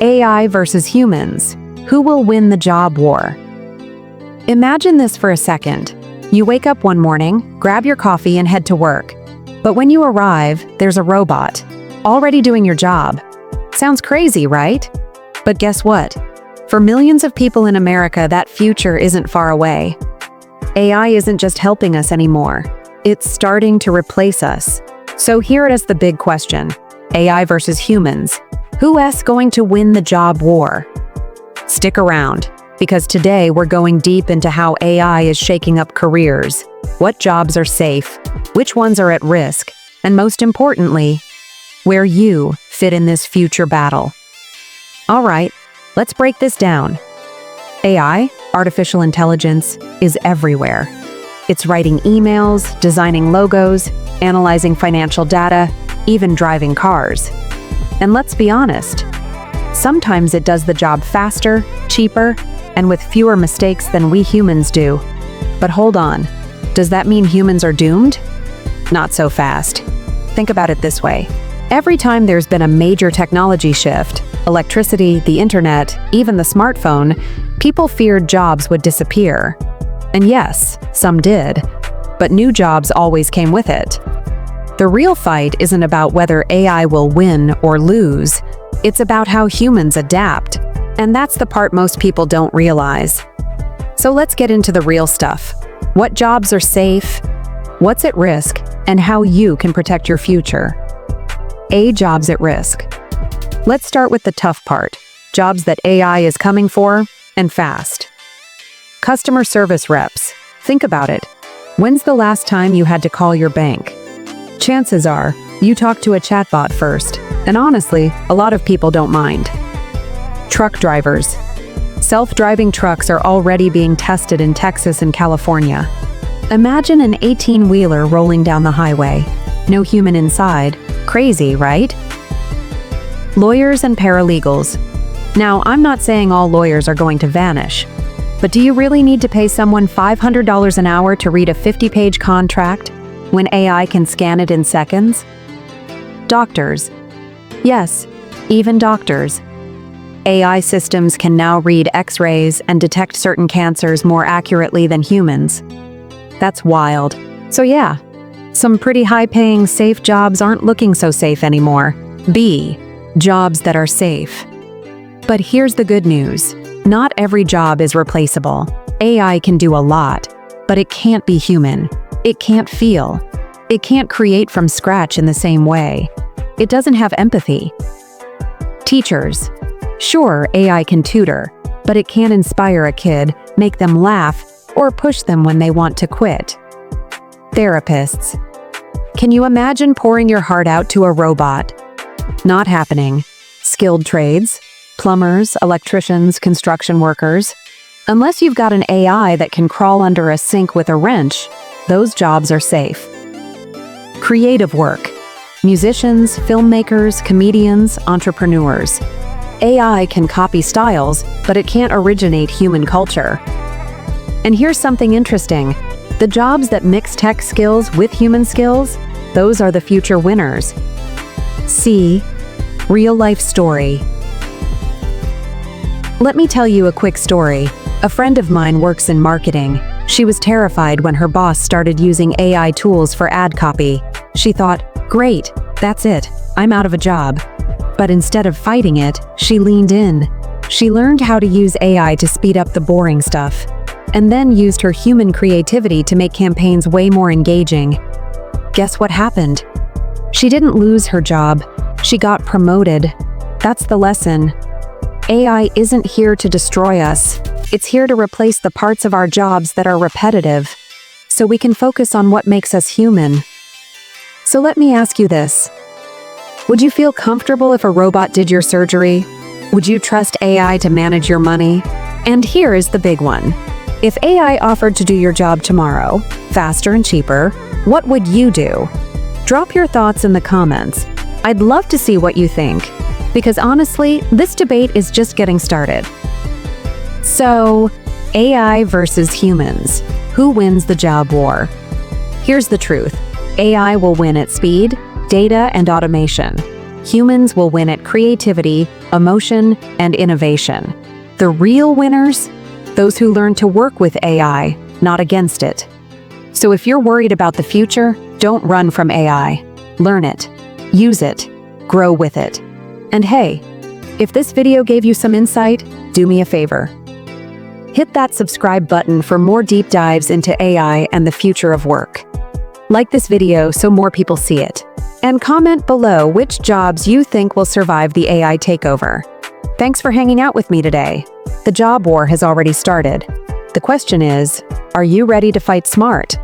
AI versus humans. Who will win the job war? Imagine this for a second. You wake up one morning, grab your coffee and head to work. But when you arrive, there's a robot, already doing your job. Sounds crazy, right? But guess what? For millions of people in America, that future isn't far away. AI isn't just helping us anymore. It's starting to replace us. So here is the big question. AI versus humans. Who is going to win the job war? Stick around, because today we're going deep into how AI is shaking up careers, what jobs are safe, which ones are at risk, and most importantly, where you fit in this future battle. All right, let's break this down. AI, artificial intelligence, is everywhere. It's writing emails, designing logos, analyzing financial data, even driving cars. And let's be honest, sometimes it does the job faster, cheaper, and with fewer mistakes than we humans do. But hold on, does that mean humans are doomed? Not so fast. Think about it this way. Every time there's been a major technology shift, electricity, the internet, even the smartphone, people feared jobs would disappear. And yes, some did, but new jobs always came with it. The real fight isn't about whether AI will win or lose. It's about how humans adapt. And that's the part most people don't realize. So let's get into the real stuff. What jobs are safe, what's at risk, and how you can protect your future. Jobs at risk. Let's start with the tough part. Jobs that AI is coming for, and fast. Customer service reps. Think about it. When's the last time you had to call your bank? Chances are, you talked to a chatbot first, and honestly, a lot of people don't mind. Truck drivers. Self-driving trucks are already being tested in Texas and California. Imagine an 18-wheeler rolling down the highway. No human inside. Crazy, right? Lawyers and paralegals. Now, I'm not saying all lawyers are going to vanish, but do you really need to pay someone $500 an hour to read a 50-page contract when AI can scan it in seconds? Doctors. Yes, even doctors. AI systems can now read X-rays and detect certain cancers more accurately than humans. That's wild. So yeah, some pretty high-paying, safe jobs aren't looking so safe anymore. Jobs that are safe. But here's the good news. Not every job is replaceable. AI can do a lot, but it can't be human. It can't feel. It can't create from scratch in the same way. It doesn't have empathy. Teachers. Sure, AI can tutor, but it can't inspire a kid, make them laugh, or push them when they want to quit. Therapists. Can you imagine pouring your heart out to a robot? Not happening. Skilled trades. Plumbers, electricians, construction workers. Unless you've got an AI that can crawl under a sink with a wrench, those jobs are safe. Creative work. Musicians, filmmakers, comedians, entrepreneurs. AI can copy styles, but it can't originate human culture. And here's something interesting. The jobs that mix tech skills with human skills, those are the future winners. Real-life story. Let me tell you a quick story. A friend of mine works in marketing. She was terrified when her boss started using AI tools for ad copy. She thought, great, that's it, I'm out of a job. But instead of fighting it, she leaned in. She learned how to use AI to speed up the boring stuff, and then used her human creativity to make campaigns way more engaging. Guess what happened? She didn't lose her job. She got promoted. That's the lesson. AI isn't here to destroy us. It's here to replace the parts of our jobs that are repetitive, so we can focus on what makes us human. So let me ask you this. Would you feel comfortable if a robot did your surgery? Would you trust AI to manage your money? And here is the big one. If AI offered to do your job tomorrow, faster and cheaper, what would you do? Drop your thoughts in the comments. I'd love to see what you think, because honestly, this debate is just getting started. So, AI versus humans. Who wins the job war? Here's the truth. AI will win at speed, data, and automation. Humans will win at creativity, emotion, and innovation. The real winners? Those who learn to work with AI, not against it. So if you're worried about the future, don't run from AI. Learn it, use it, grow with it. And hey, if this video gave you some insight, do me a favor. Hit that subscribe button for more deep dives into AI and the future of work. Like this video so more people see it. And comment below which jobs you think will survive the AI takeover. Thanks for hanging out with me today. The job war has already started. The question is, are you ready to fight smart?